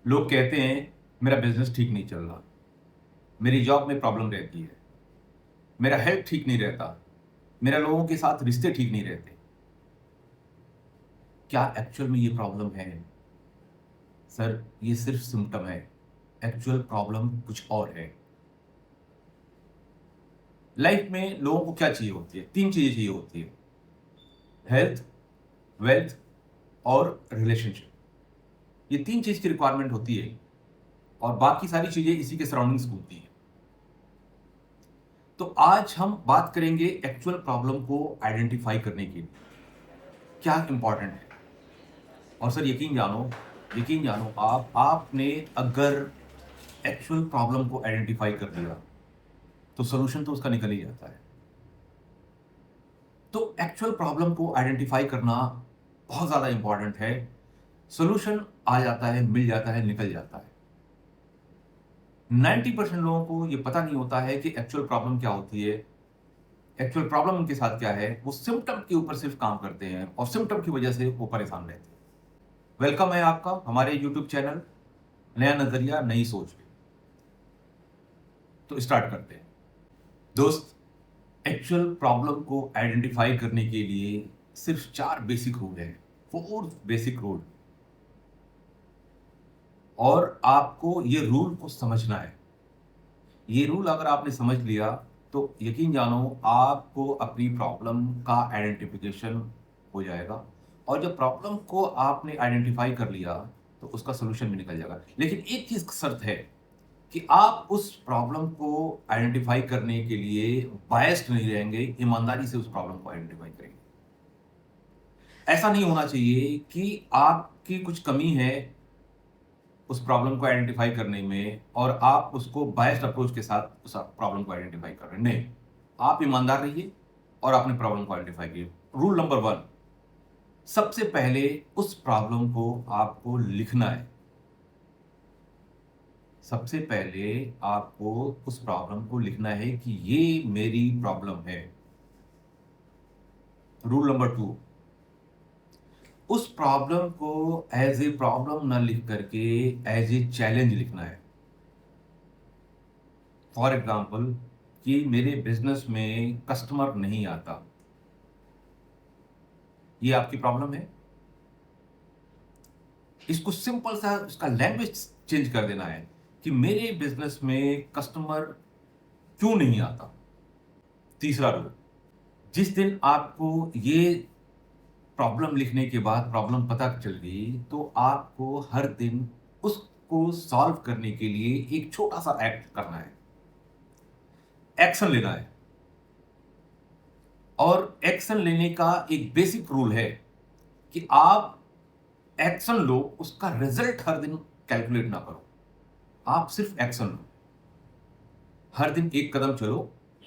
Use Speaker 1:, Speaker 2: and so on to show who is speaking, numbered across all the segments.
Speaker 1: लोग कहते हैं मेरा बिजनेस ठीक नहीं चल रहा, मेरी जॉब में प्रॉब्लम रहती है, मेरा हेल्थ ठीक नहीं रहता, मेरा लोगों के साथ रिश्ते ठीक नहीं रहते। क्या एक्चुअल में ये प्रॉब्लम है? सर, ये सिर्फ सिम्टम है। एक्चुअल प्रॉब्लम कुछ और है। लाइफ में लोगों को क्या चाहिए होती है? तीन चीजें चाहिए होती है: हेल्थ, वेल्थ और रिलेशनशिप। ये तीन चीज की रिक्वायरमेंट होती है और बाकी सारी चीजें इसी के सराउंडिंग्स घूमती हैं। तो आज हम बात करेंगे एक्चुअल प्रॉब्लम को आइडेंटिफाई करने के लिए क्या इंपॉर्टेंट है। और सर यकीन जानो आपने अगर एक्चुअल प्रॉब्लम को आइडेंटिफाई कर लिया तो सोल्यूशन तो उसका निकल ही जाता है। तो एक्चुअल प्रॉब्लम को आइडेंटिफाई करना बहुत ज्यादा इंपॉर्टेंट है। सोल्यूशन आ जाता है, मिल जाता है, निकल जाता है। 90% लोगों को यह पता नहीं होता है कि एक्चुअल प्रॉब्लम क्या होती है, एक्चुअल प्रॉब्लम उनके साथ क्या है। वो सिम्टम के ऊपर सिर्फ काम करते हैं और सिम्टम की वजह से वो परेशान रहते हैं। वेलकम है आपका हमारे यूट्यूब चैनल नया नजरिया नई सोच पे। तो स्टार्ट करते हैं दोस्त। एक्चुअल प्रॉब्लम को आइडेंटिफाई करने के लिए सिर्फ 4 बेसिक रूल है, 4 बेसिक रूल। और आपको ये रूल को समझना है। ये रूल अगर आपने समझ लिया तो यकीन जानो आपको अपनी प्रॉब्लम का आइडेंटिफिकेशन हो जाएगा। और जब प्रॉब्लम को आपने आइडेंटिफाई कर लिया तो उसका सोल्यूशन भी निकल जाएगा। लेकिन एक चीज शर्त है कि आप उस प्रॉब्लम को आइडेंटिफाई करने के लिए बायस्ड नहीं रहेंगे, ईमानदारी से उस प्रॉब्लम को आइडेंटिफाई करेंगे। ऐसा नहीं होना चाहिए कि आपकी कुछ कमी है उस प्रॉब्लम को आइडेंटिफाई करने में और आप उसको बायस्ड अप्रोच के साथ उस प्रॉब्लम को आइडेंटिफाई कर रहे हैं। नहीं, आप ईमानदार रहिए और आपने प्रॉब्लम को आइडेंटिफाई किया। रूल नंबर 1, सबसे पहले उस प्रॉब्लम को आपको लिखना है। सबसे पहले आपको उस प्रॉब्लम को लिखना है कि ये मेरी प्रॉब्लम है। रूल नंबर 2, उस प्रॉब्लम को एज ए प्रॉब्लम ना लिख करके एज ए चैलेंज लिखना है। फॉर एग्जाम्पल कि मेरे बिजनेस में कस्टमर नहीं आता, ये आपकी प्रॉब्लम है। इसको सिंपल सा उसका लैंग्वेज चेंज कर देना है कि मेरे बिजनेस में कस्टमर क्यों नहीं आता। तीसरा रूल, जिस दिन आपको ये प्रॉब्लम लिखने के बाद प्रॉब्लम पता चल गई तो आपको हर दिन उसको सॉल्व करने के लिए एक छोटा सा एक्ट करना है, एक्शन लेना है। और एक्शन लेने का एक बेसिक रूल है कि आप एक्शन लो, उसका रिजल्ट हर दिन कैलकुलेट ना करो। आप सिर्फ एक्शन लो, हर दिन एक कदम चलो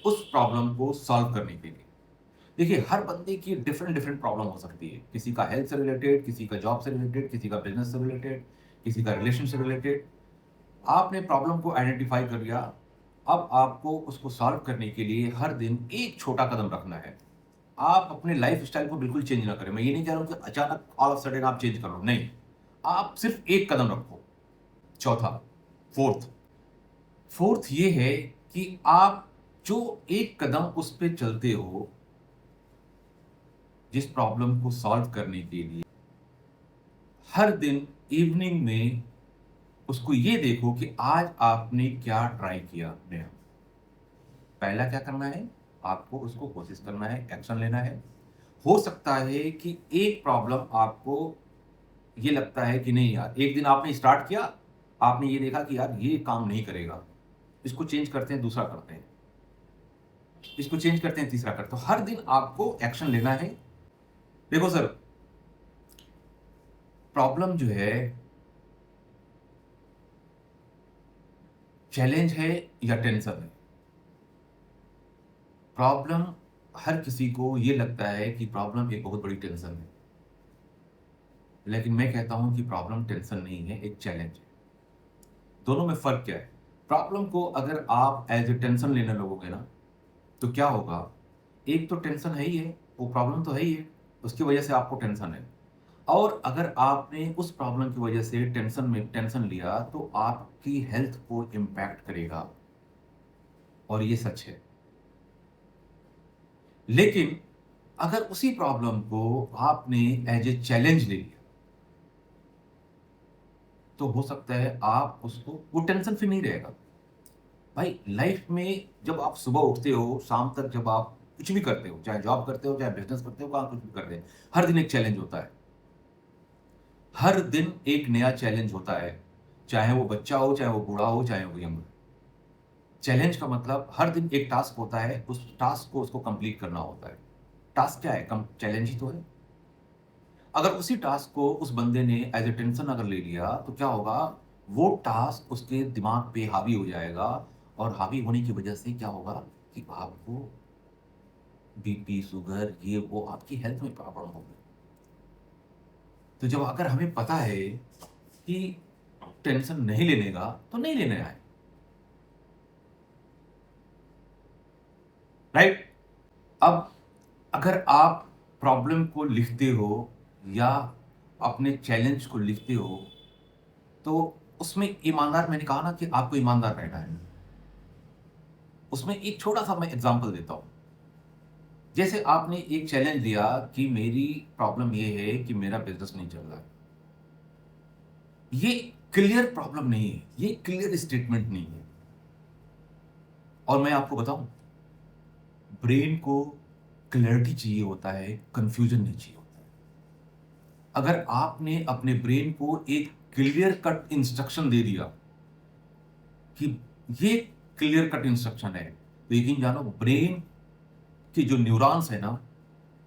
Speaker 1: उस प्रॉब्लम को सॉल्व करने के लिए। देखिए, हर बंदे की डिफरेंट डिफरेंट प्रॉब्लम हो सकती है। किसी का हेल्थ से रिलेटेड, किसी का जॉब से रिलेटेड, किसी का बिजनेस से रिलेटेड, किसी का रिलेशन से रिलेटेड। आपने प्रॉब्लम को आइडेंटिफाई कर लिया, अब आपको उसको सॉल्व करने के लिए हर दिन एक छोटा कदम रखना है। आप अपने लाइफ स्टाइल को बिल्कुल चेंज ना करें। मैं ये नहीं कह रहा हूं कि अचानक ऑल ऑफ सडन आप चेंज कर लो, नहीं। आप सिर्फ एक कदम रखो। चौथा, फोर्थ फोर्थ ये है कि आप जो एक कदम उस पे चलते हो जिस प्रॉब्लम को सॉल्व करने के लिए, हर दिन इवनिंग में उसको ये देखो कि आज आपने क्या ट्राई किया नया। पहला क्या करना है, आपको उसको कोशिश करना है, एक्शन लेना है। हो सकता है कि एक प्रॉब्लम आपको ये लगता है कि नहीं यार, एक दिन आपने स्टार्ट किया, आपने ये देखा कि यार ये काम नहीं करेगा, इसको चेंज करते हैं, दूसरा करते हैं, इसको चेंज करते हैं, तीसरा करते हैं। तो हर दिन आपको एक्शन लेना है। देखो सर, प्रॉब्लम जो है चैलेंज है या टेंशन है। प्रॉब्लम, हर किसी को ये लगता है कि प्रॉब्लम एक बहुत बड़ी टेंशन है, लेकिन मैं कहता हूं कि प्रॉब्लम टेंशन नहीं है, एक चैलेंज है। दोनों में फर्क क्या है? प्रॉब्लम को अगर आप एज ए टेंशन लेने लगोगे ना तो क्या होगा, एक तो टेंशन है ही है, वो प्रॉब्लम तो है ही है, उसकी वजह से आपको टेंशन है। और अगर आपने उस प्रॉब्लम की वजह से टेंशन लिया तो आपकी हेल्थ को इम्पैक्ट करेगा और ये सच है। लेकिन अगर उसी प्रॉब्लम को आपने एज ए चैलेंज ले लिया तो हो सकता है आप उसको वो टेंशन फिर नहीं रहेगा। भाई लाइफ में जब आप सुबह उठते हो, शाम तक जब आप कुछ भी करते हो, चाहे जॉब करते हो, चाहे बिज़नेस करते हो, कहाँ कुछ भी करते हैं, हर दिन एक चैलेंज होता है। हर दिन एक नया चैलेंज होता है। चाहे वो बच्चा हो, चाहे वो बूढ़ा हो, चाहे वो यंग। चैलेंज का मतलब हर दिन एक टास्क होता है, उस टास्क को उसको कंप्लीट करना होता है। टास्क क्या है? कम चैलेंज ही तो है। अगर उसी टास्क को उस बंदे ने एज़ अ टेंशन अगर ले लिया, तो क्या होगा? वो टास्क उसके दिमाग पे हावी हो जाएगा और हावी होने की वजह से क्या होगा कि आपको बीपी, शुगर, ये वो आपकी हेल्थ में प्रॉब्लम होगी। तो जब अगर हमें पता है कि टेंशन नहीं लेने का, तो नहीं लेने का है, राइट? अब अगर आप प्रॉब्लम को लिखते हो या अपने चैलेंज को लिखते हो, तो उसमें ईमानदार मैंने कहा ना कि आपको ईमानदार रहना है। उसमें एक छोटा-सा मैं एग्ज़ाम्पल देता हूँ। जैसे आपने एक चैलेंज लिया कि मेरी प्रॉब्लम ये है कि मेरा बिज़नेस नहीं चल रहा है। ये क्लियर प्रॉब्लम नहीं है, ये क्लियर स्टेटमेंट नहीं है। और मैं आपको बताऊँ, ब्रेन को क्लैरिटी चाहिए होता है, कन्फ्यूज़न नहीं चाहिए होता है। अगर आपने अपने ब्रेन को एक क्लियर कट इंस्ट्रक्शन दे दिया कि ये क्लियर कट इंस्ट्रक्शन है, तो यकीन जानो ब्रेन के जो न्यूरॉन्स है ना,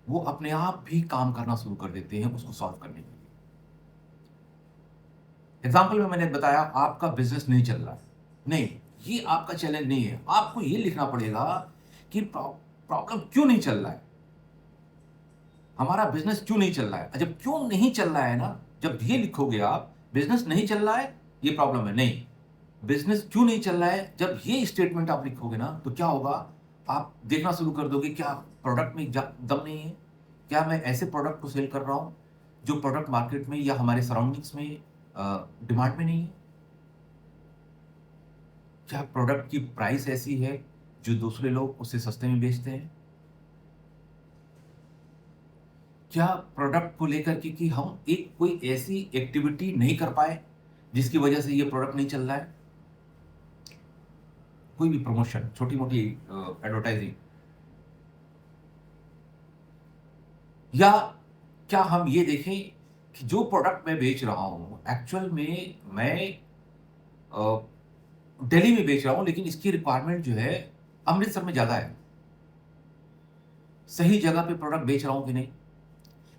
Speaker 1: वो अपने आप भी काम करना शुरू कर देते हैं उसको सॉल्व करने के लिए। एग्ज़ाम्पल में मैंने बताया आपका बिज़नेस नहीं चल रहा है। नहीं, ये आपका चैलेंज नहीं है। आपको ये लिखना पड़ेगा कि प्रॉब्लम क्यों नहीं चल रहा है? हमारा बिज़नेस क्यों नहीं चल रहा है? जब क्यों नहीं चल रहा है ना, जब ये लिखोगे आप बिज़नेस नहीं चल रहा है, ये प्रॉब्लम है। नहीं, बिज़नेस क्यों नहीं चल रहा है, जब ये स्टेटमेंट आप लिखोगे ना, तो क्या होगा? आप देखना शुरू कर दोगे क्या प्रोडक्ट में दम नहीं है? क्या मैं ऐसे प्रोडक्ट को सेल कर रहा हूँ, जो प्रोडक्ट मार्केट में या हमारे सराउंडिंग्स में डिमांड में नहीं है? क्या प्रोडक्ट की प्राइस ऐसी है, जो दूसरे लोग उससे सस्ते में बेचते हैं? क्या प्रोडक्ट को लेकर के कि हम एक कोई ऐसी एक्टिविटी नहीं कर पाए, जिसकी वजह से ये प्रोडक्ट नहीं चल रहा है? कोई भी प्रमोशन, छोटी-मोटी एडवर्टाइज़िंग, या क्या हम ये देखें कि जो प्रोडक्ट मैं बेच रहा हूँ, एक्चुअल में मैं अ, दिल्ली में बेच रहा हूँ, लेकिन इसकी रिक्वायरमेंट जो है, अमृतसर में ज़्यादा है। सही जगह पे प्रोडक्ट बेच रहा हूँ कि नहीं?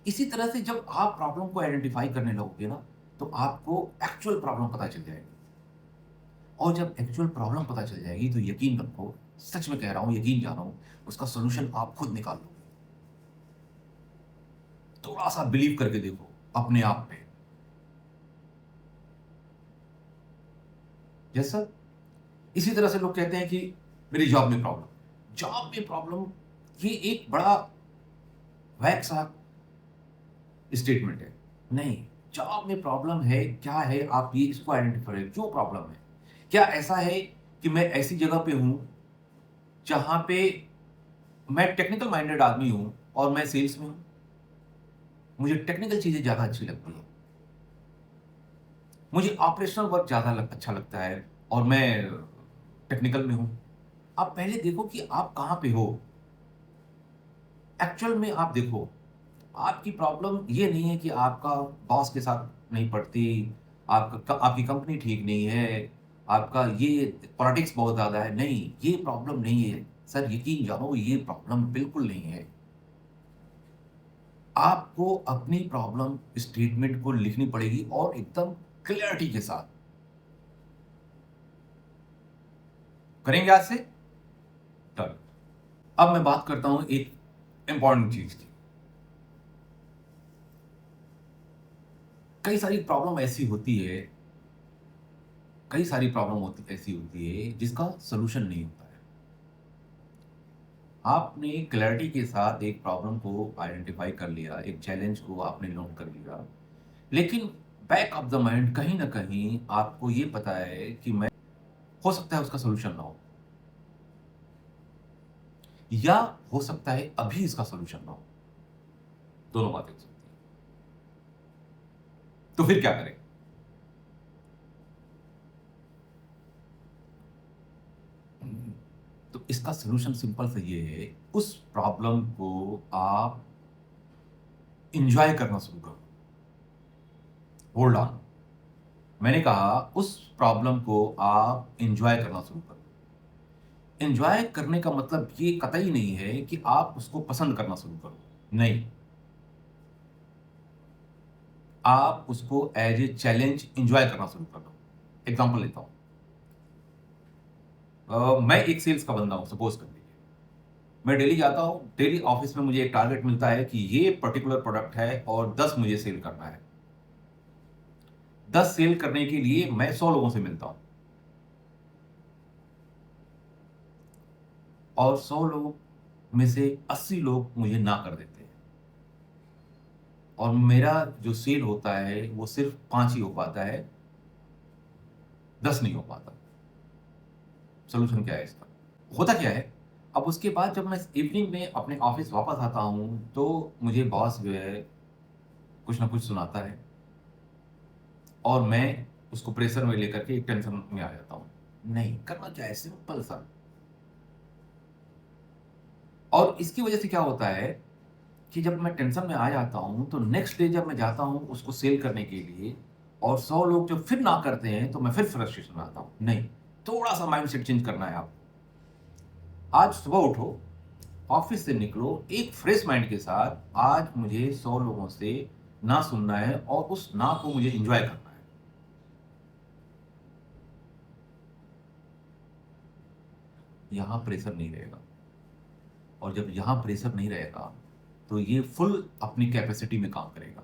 Speaker 1: इसी तरह से जब आप प्रॉब्लम को आइडेंटिफ़ाई करने लगोगे ना, तो आपको एक्चुअल प्रॉब्लम पता चल जाएगी। और जब एक्चुअल प्रॉब्लम पता चल जाएगी, तो यकीन रखो, सच में कह रहा हूँ, यकीन जानो, उसका सॉल्यूशन आप खुद निकाल लोगे। थोड़ा-सा बिलीव करके देखो अपने आप पे। Yes sir. इसी तरह से लोग कहते हैं कि मेरी जॉब में प्रॉब्लम। जॉब में प्रॉब्लम, ये एक बड़ा वैक सा स्टेटमेंट है। नहीं, जॉब में प्रॉब्लम है, क्या है आप ये इसको आइडेंटिफाई करें, क्यों प्रॉब्लम है? क्या ऐसा है कि मैं ऐसी जगह पे हूँ, जहाँ पे मैं टेक्निकल माइंडेड आदमी हूँ और मैं सेल्स में हूँ? मुझे टेक्निकल चीज़ें ज़्यादा अच्छी लगती हैं। मुझे ऑपरेशनल वर्क ज़्यादा अच्छा लगता है और मैं टेक्निकल में हूँ। आप पहले देखो कि आप कहाँ पे हो? एक्चुअल में आप देखो, आपकी प्रॉब्लम ये नहीं है कि आपका बॉस के साथ नहीं पटती, आपकी कंपनी ठीक नहीं है, आपका ये पॉलिटिक्स बहुत ज़्यादा है। नहीं, ये प्रॉब्लम नहीं है। सर यकीन जानो, ये प्रॉब्लम बिल्कुल नहीं है। आपको अपनी प्रॉब्लम स्टेटमेंट को लिखनी पड़ेगी और एकदम क्लैरिटी के साथ। करेंगे आज से? चलो, अब मैं बात करता हूँ एक इम्पोर्टेंट चीज़ की। कई सारी प्रॉब्लम ऐसी होती है, कई सारी प्रॉब्लम होती ऐसी होती है जिसका सॉल्यूशन नहीं होता है। आपने क्लैरिटी के साथ एक प्रॉब्लम को आइडेंटिफाई कर लिया, एक चैलेंज को आपने नोट कर लिया, लेकिन बैक ऑफ द माइंड कहीं न कहीं आपको ये पता है कि मैं हो सकता है उसका सॉल्यूशन ना हो, या हो सकता है अभी इसका सॉल्यूशन ना हो, दोनों बातें हो सकती हैं। तो फिर क्या करें? तो इसका सॉल्यूशन सिंपल सा ये है, उस प्रॉब्लम को आप एन्जॉय करना शुरू करो। होल्ड ऑन, मैंने कहा उस प्रॉब्लम को आप एन्जॉय करना शुरू करो। एन्जॉय करने का मतलब ये कतई नहीं है कि आप उसको पसंद करना शुरू करो, नहीं। आप उसको एज़ ए चैलेंज एन्जॉय करना शुरू कर दो। एग्ज़ाम्पल लेता हूँ। मैं एक सेल्स का बंदा हूँ, सपोज़ कर लीजिए। मैं डेली जाता हूँ, डेली ऑफ़िस में मुझे एक टारगेट मिलता है कि ये पर्टिकुलर प्रोडक्ट है और 10 मुझे सेल करना है। 10 सेल करने के लिए मैं 100 लोगों से मिलता हूँ और 100 लोग में से 80 लोग मुझे ना कर देते हैं और मेरा जो सेल होता है, वो सिर्फ़ 5 ही हो पाता है, 10 नहीं हो पाता। सॉल्यूशन क्या है इसका? होता क्या है, अब उसके बाद जब मैं इवनिंग में अपने ऑफ़िस वापस आता हूँ, तो मुझे बॉस जो है कुछ न कुछ सुनाता है और मैं उसको प्रेशर में लेकर के एक टेंशन में आ जाता हूँ। नहीं, करना क्या है, सिंपल सा। और इसकी वज़ह से क्या होता है कि जब मैं टेंशन में आ जाता हूँ, तो नेक्स्ट डे जब मैं जाता हूँ उसको सेल करने के लिए और 100 लोग जब फिर ना करते हैं, तो मैं फिर फ्रस्ट्रेशन में आता हूँ। नहीं, थोड़ा-सा माइंडसेट चेंज करना है आपको। आज सुबह उठो, ऑफिस से निकलो एक फ्रेश माइंड के साथ, आज मुझे 100 लोगों से ना सुनना है और उस ना को मुझे एन्जॉय करना है। यहाँ प्रेशर नहीं रहेगा और जब यहाँ प्रेशर नहीं रहेगा, तो ये फुल अपनी कैपेसिटी में काम करेगा।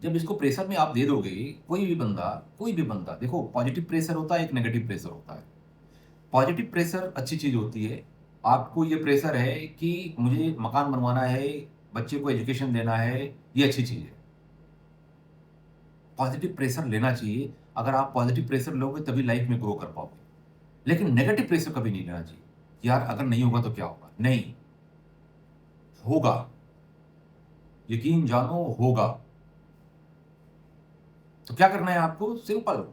Speaker 1: जब इसको प्रेशर में आप दे दोगे, कोई भी बंदा देखो, पॉजिटिव प्रेशर होता है, एक नेगेटिव प्रेशर होता है। पॉजिटिव प्रेशर अच्छी चीज़ होती है। आपको ये प्रेशर है कि मुझे मकान बनवाना है, बच्चे को एजुकेशन देना है, ये अच्छी चीज़ है। पॉजिटिव प्रेशर लेना चाहिए। अगर आप पॉजिटिव प्रेशर लोगे तभी लाइफ में ग्रो कर पाओगे। लेकिन नेगेटिव प्रेशर कभी नहीं लेना चाहिए। यार अगर नहीं होगा तो क्या होगा? नहीं, होगा। यकीन जानो होगा। तो क्या करना है आपको? सिंपल।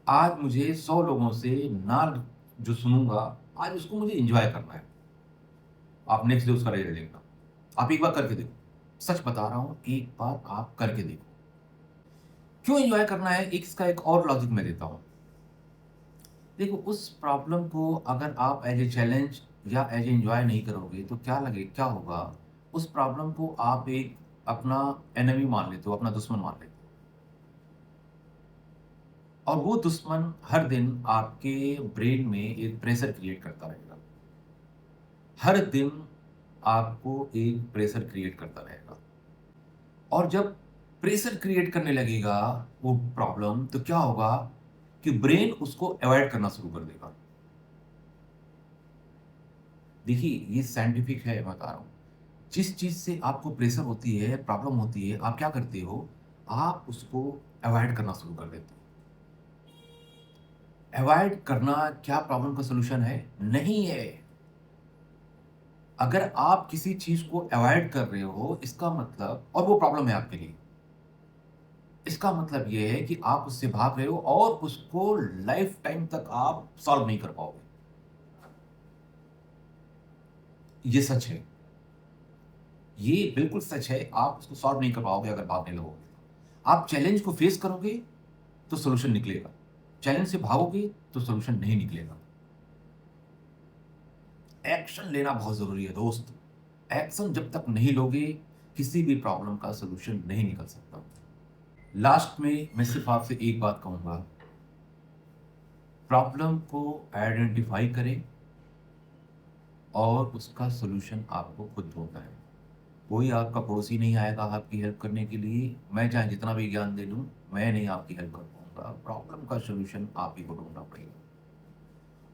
Speaker 1: आज मुझे 100 लोगों से ना जो सुनूँगा, आज उसको मुझे एन्जॉय करना है। आप नेक्स्ट डे उसका रिजल्ट देखना। आप एक बार करके देखो। सच बता रहा हूँ, एक बार आप करके देखो। क्यों एन्जॉय करना है? एक इसका एक और लॉजिक मैं देता हूँ। देखो, उस प्रॉब्लम को अगर आप एज़ ए चैलेंज या एज़ ए एन्जॉय नहीं करोगे, तो क्या होगा, उस प्रॉब्लम को आप एक अपना एनिमी मान लेते हो, अपना दुश्मन मान लेते हो और वो दुश्मन हर दिन आपके ब्रेन में एक प्रेशर क्रिएट करता रहेगा। हर दिन आपको एक प्रेशर क्रिएट करता रहेगा और जब प्रेशर क्रिएट करने लगेगा वो प्रॉब्लम, तो क्या होगा कि ब्रेन उसको अवॉइड करना शुरू कर देगा। देखिए, ये साइंटिफिक है, मैं बता रहा हूँ। जिस चीज़ से आपको प्रेशर होती है, प्रॉब्लम होती है, आप क्या करते हो? आप उसको अवॉइड करना शुरू कर देते हो। अवॉइड करना क्या प्रॉब्लम का सॉल्यूशन है? नहीं है। अगर आप किसी चीज़ को अवॉइड कर रहे हो, इसका मतलब और वो प्रॉब्लम है आपके लिए, इसका मतलब ये है कि आप उससे भाग रहे हो और उसको लाइफ टाइम तक आप सॉल्व नहीं कर पाओगे। ये सच है। ये बिल्कुल सच है, आप उसको सॉल्व नहीं कर पाओगे अगर भागने लगोगे तो। आप चैलेंज को फेस करोगे, तो सॉल्यूशन निकलेगा। चैलेंज से भागोगे, तो सॉल्यूशन नहीं निकलेगा। एक्शन लेना बहुत ज़रूरी है दोस्त। एक्शन जब तक नहीं लोगे, किसी भी प्रॉब्लम का सॉल्यूशन नहीं निकल सकता। लास्ट में मैं सिर्फ़ आपसे एक बात कहूँगा, प्रॉब्लम को आइडेंटिफ़ाई करें और उसका सॉल्यूशन आपको खुद ढूँढना है। कोई आपका पड़ोसी नहीं आएगा आपकी हेल्प करने के लिए, मैं चाहे जितना भी ज्ञान दे दूँ, मैं नहीं आपकी हेल्प कर पाऊँगा। प्रॉब्लम का सॉल्यूशन आप ही को ढूँढना पड़ेगा।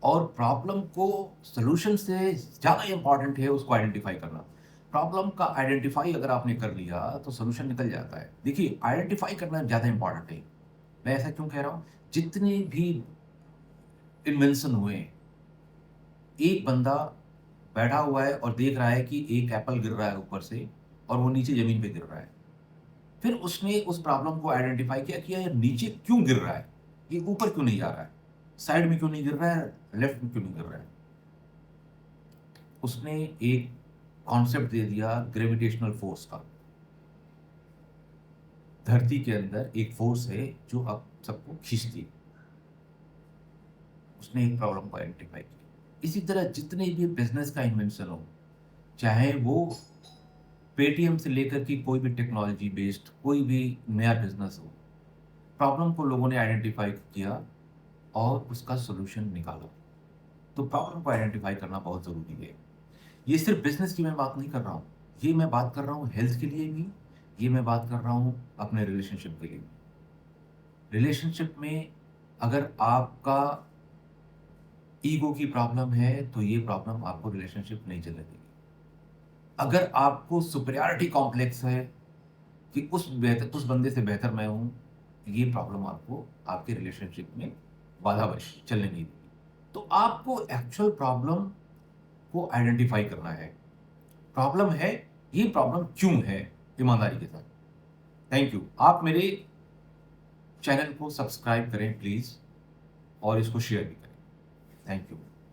Speaker 1: और प्रॉब्लम को सॉल्यूशन से ज़्यादा इम्पोर्टेंट है उसको आइडेंटिफाई करना। प्रॉब्लम का आइडेंटिफाई अगर आपने कर लिया तो सॉल्यूशन निकल जाता है। देखिए, आइडेंटिफाई करना ज़्यादा इम्पोर्टेंट है। मैं ऐसा क्यों कह रहा हूँ? जितने भी इन्वेंशन हुए हैं, एक बंदा बैठा हुआ है और देख रहा है कि एक एप्पल गिर रहा है ऊपर से और वो नीचे ज़मीन पे गिर रहा है। फिर उसने उस प्रॉब्लम को आइडेंटिफाई किया कि यार नीचे क्यों गिर रहा है? ये ऊपर क्यों नहीं जा रहा है? साइड में क्यों नहीं गिर रहा है? लेफ्ट में क्यों नहीं गिर रहा है? उसने एक कॉन्सेप्ट दे दिया ग्रेविटेशनल फोर्स का। धरती के अंदर एक फोर्स है जो अब सबको खींचती है। उसने एक प्रॉब्लम को आइडेंटिफाई किया। इसी तरह जितने भी बिज़नेस का इन्वेंशन हो, चाहे वो पेटीएम से लेकर के कोई भी टेक्नोलॉजी बेस्ड कोई भी नया बिज़नेस हो, प्रॉब्लम को लोगों ने आइडेंटिफाई किया और उसका सॉल्यूशन निकाला। तो प्रॉब्लम को आइडेंटिफाई करना बहुत ज़रूरी है। ये सिर्फ़ बिज़नेस की मैं बात नहीं कर रहा हूँ, ये मैं बात कर रहा हूँ हेल्थ के लिए भी, ये मैं बात कर रहा हूँ अपने रिलेशनशिप के लिए भी। रिलेशनशिप में अगर आपका ईगो की प्रॉब्लम है, तो ये प्रॉब्लम आपको रिलेशनशिप नहीं चलने देगी। अगर आपको सुपीरियॉरिटी कॉम्प्लेक्स है कि उस बंदे से बेहतर मैं हूँ, ये प्रॉब्लम आपको आपके रिलेशनशिप में बाधा बनेगी, चलने नहीं देगी। तो आपको एक्चुअल प्रॉब्लम को आइडेंटिफाई करना है। प्रॉब्लम है, ये प्रॉब्लम क्यों है? ईमानदारी के साथ। Thank you. आप मेरे चैनल को सब्सक्राइब करें प्लीज़ और इसको शेयर भी करें। Thank you.